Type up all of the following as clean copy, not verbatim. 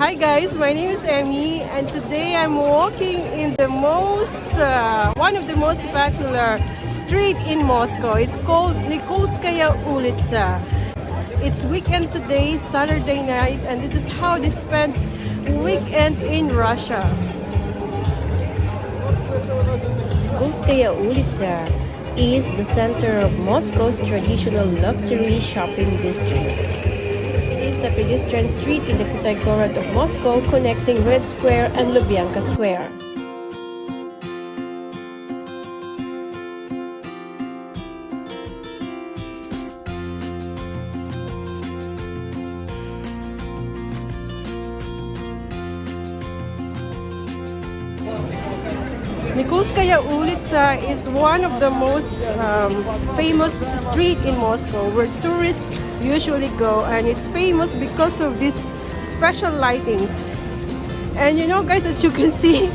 Hi guys, my name is Emmy and today I'm walking in the one of the most popular street in Moscow. It's called Nikolskaya Ulitza. It's weekend today, Saturday night, and this is how they spend weekend in Russia. Nikolskaya Ulitza is the center of Moscow's traditional luxury shopping district. It is a pedestrian street in the Kitay of Moscow connecting Red Square and Lubyanka Square. Nikolskaya Ulitza is one of the most famous street in Moscow where tourists usually go, and it's famous because of these special lightings. And you know guys, as you can see,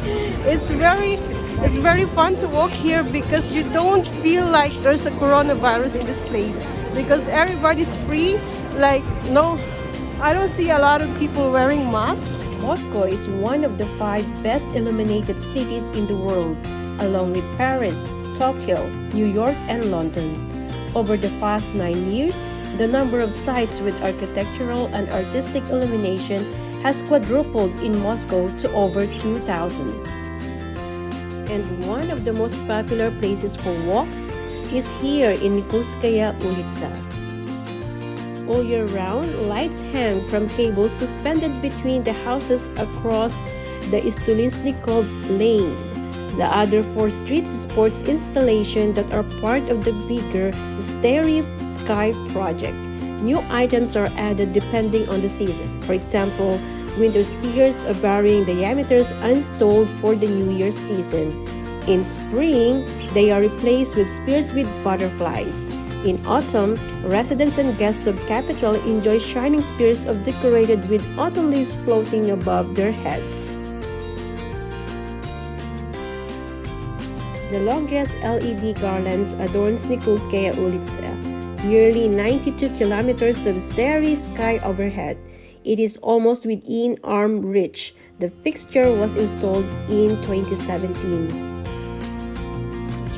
it's very fun to walk here because you don't feel like there's a coronavirus in this place because everybody's free. Like, no, I don't see a lot of people wearing masks. Moscow is one of the 5 best illuminated cities in the world, along with Paris, Tokyo, New York, and London. Over the past 9 years, the number of sites with architectural and artistic illumination has quadrupled in Moscow to over 2,000. And one of the most popular places for walks is here in Nikolskaya Ulitza. All year round, lights hang from cables suspended between the houses across the Istolisnikov lane. The other 4 streets sports installations that are part of the bigger Starry Sky project. New items are added depending on the season. For example, winter spears of varying diameters are installed for the New Year's season. In spring, they are replaced with spears with butterflies. In autumn, residents and guests of capital enjoy shining spears of decorated with autumn leaves floating above their heads. The longest LED garlands adorns Nikolskaya Ulitza, nearly 92 kilometers of starry sky overhead. It is almost within arm reach. The fixture was installed in 2017.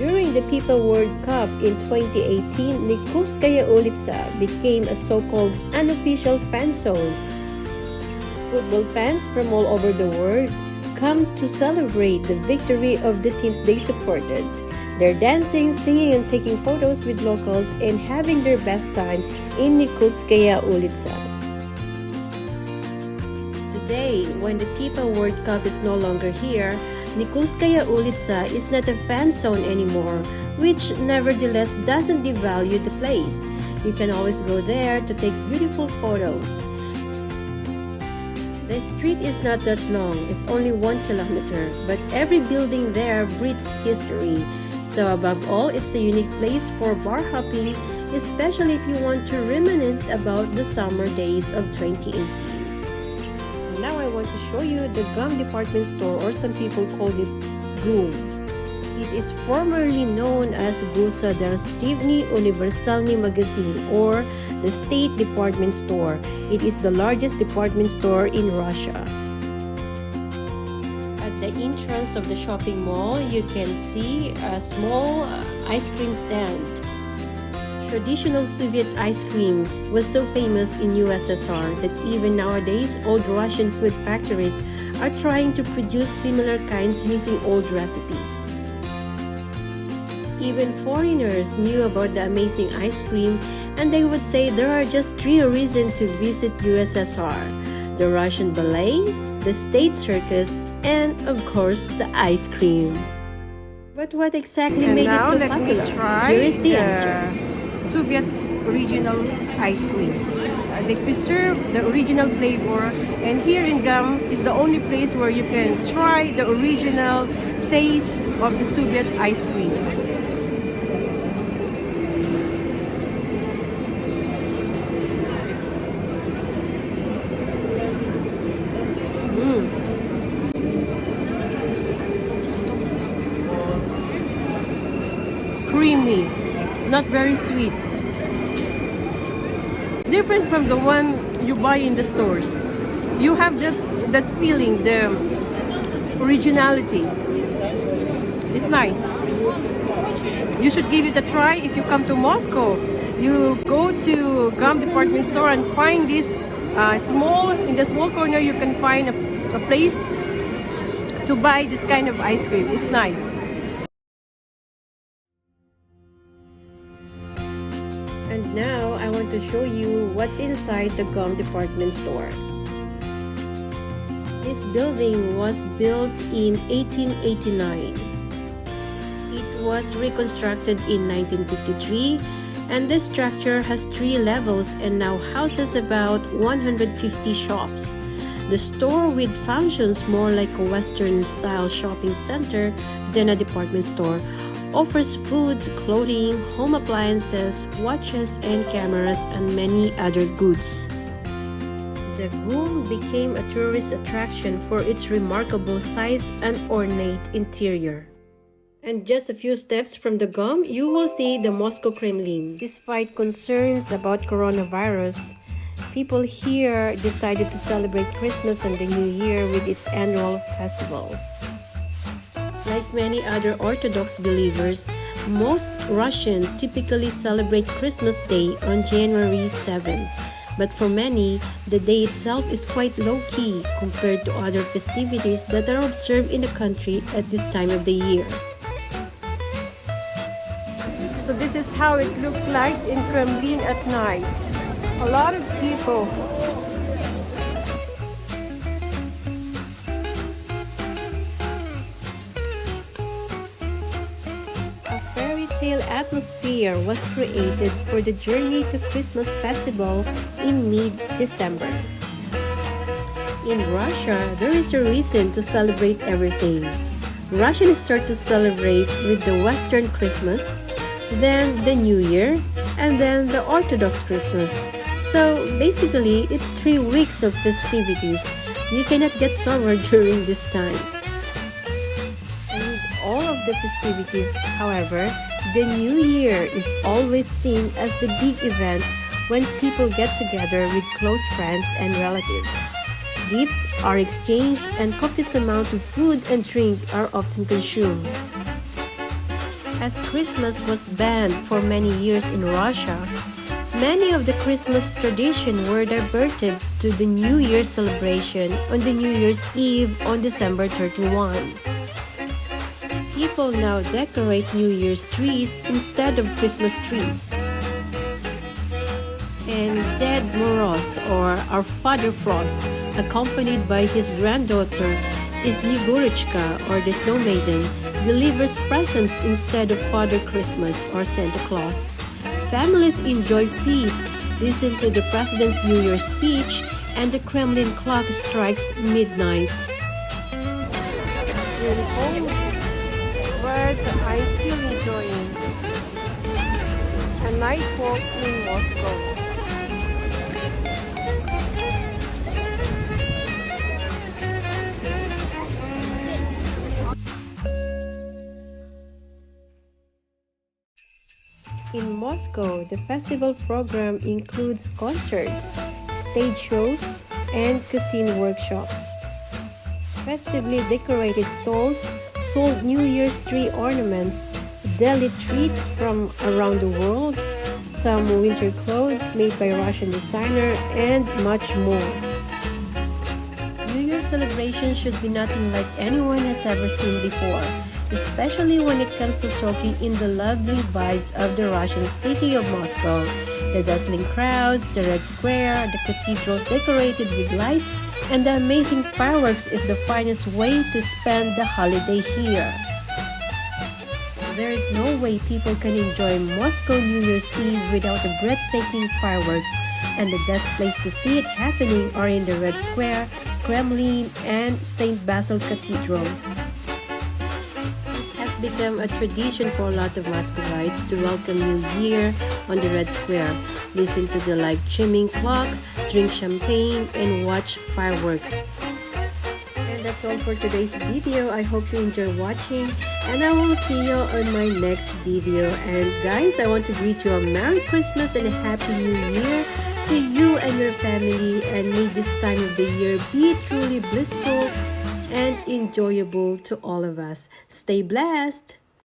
During the FIFA World Cup in 2018, Nikolskaya Ulitza became a so-called unofficial fan zone. Football fans from all over the world come to celebrate the victory of the teams they supported. They're dancing, singing, and taking photos with locals and having their best time in Nikolskaya Ulitza. Today, when the FIFA World Cup is no longer here, Nikolskaya Ulitza is not a fan zone anymore, which nevertheless doesn't devalue the place. You can always go there to take beautiful photos. The street is not that long, it's only 1 kilometer, but every building there breathes history. So above all, it's a unique place for bar hopping, especially if you want to reminisce about the summer days of 2018. Now I want to show you the gum department store, or some people call it GUM. It is formerly known as Gosударственный универсальный magazine, or the State Department Store. It is the largest department store in Russia. At the entrance of the shopping mall, you can see a small ice cream stand. Traditional Soviet ice cream was so famous in USSR that even nowadays old Russian food factories are trying to produce similar kinds using old recipes. Even foreigners knew about the amazing ice cream, and they would say there are just 3 reasons to visit USSR: the Russian ballet, the state circus, and of course the ice cream. But what exactly made it so popular? Here is the answer. Soviet original ice cream. They preserve the original flavor, and here in GUM is the only place where you can try the original taste of the Soviet ice cream. Creamy, not very sweet. Different from the one you buy in the stores. you have that feeling, the originality. It's nice. You should give it a try if you come to Moscow. You go to gum department store and find this in the small corner you can find a place to buy this kind of ice cream. It's nice. And now I want to show you what's inside the gum department store. This building was built in 1889. It was reconstructed in 1953, and this structure has 3 levels and now houses about 150 shops. The store, with functions more like a Western-style shopping center than a department store, offers food, clothing, home appliances, watches and cameras, and many other goods. The GUM became a tourist attraction for its remarkable size and ornate interior. And just a few steps from the GUM, you will see the Moscow Kremlin. Despite concerns about coronavirus, people here decided to celebrate Christmas and the New Year with its annual festival. Like many other Orthodox believers, most Russians typically celebrate Christmas Day on January 7th. But for many, the day itself is quite low-key compared to other festivities that are observed in the country at this time of the year. So this is how it looks like in Kremlin at night. A lot of people. A fairy tale atmosphere was created for the journey to Christmas festival in mid-December. In Russia, there is a reason to celebrate everything. Russians start to celebrate with the Western Christmas, then the New Year, and then the Orthodox Christmas. So basically, it's 3 weeks of festivities. You cannot get sober during this time. And all of the festivities, however, the New Year is always seen as the big event when people get together with close friends and relatives. Gifts are exchanged and copious amounts of food and drink are often consumed. As Christmas was banned for many years in Russia, many of the Christmas traditions were diverted to the New Year's celebration on the New Year's Eve on December 31. People now decorate New Year's trees instead of Christmas trees. And Ded Moroz, or our Father Frost, accompanied by his granddaughter Nikolskaya, or the Snow Maiden, delivers presents instead of Father Christmas or Santa Claus. Families enjoy feast, listen to the President's New Year's speech, and the Kremlin clock strikes midnight. It's really cold, but I'm still enjoying a night walk in Moscow. In Moscow, the festival program includes concerts, stage shows, and cuisine workshops. Festively decorated stalls sold New Year's tree ornaments, deli treats from around the world, some winter clothes made by Russian designer, and much more. New Year's celebration should be nothing like anyone has ever seen before, especially when it comes to soaking in the lovely vibes of the Russian city of Moscow. The dazzling crowds, the Red Square, the cathedrals decorated with lights, and the amazing fireworks is the finest way to spend the holiday here. There is no way people can enjoy Moscow New Year's Eve without the breathtaking fireworks, and the best place to see it happening are in the Red Square, Kremlin, and St. Basil Cathedral. Become a tradition for a lot of Muscovites to welcome New Year on the Red Square, listen to the live chiming clock, drink champagne, and watch fireworks. And that's all for today's video. I hope you enjoy watching, and I will see you on my next video. And guys, I want to greet you a Merry Christmas and a Happy New Year. to you and your family, and may this time of the year be truly blissful and enjoyable to all of us. Stay blessed!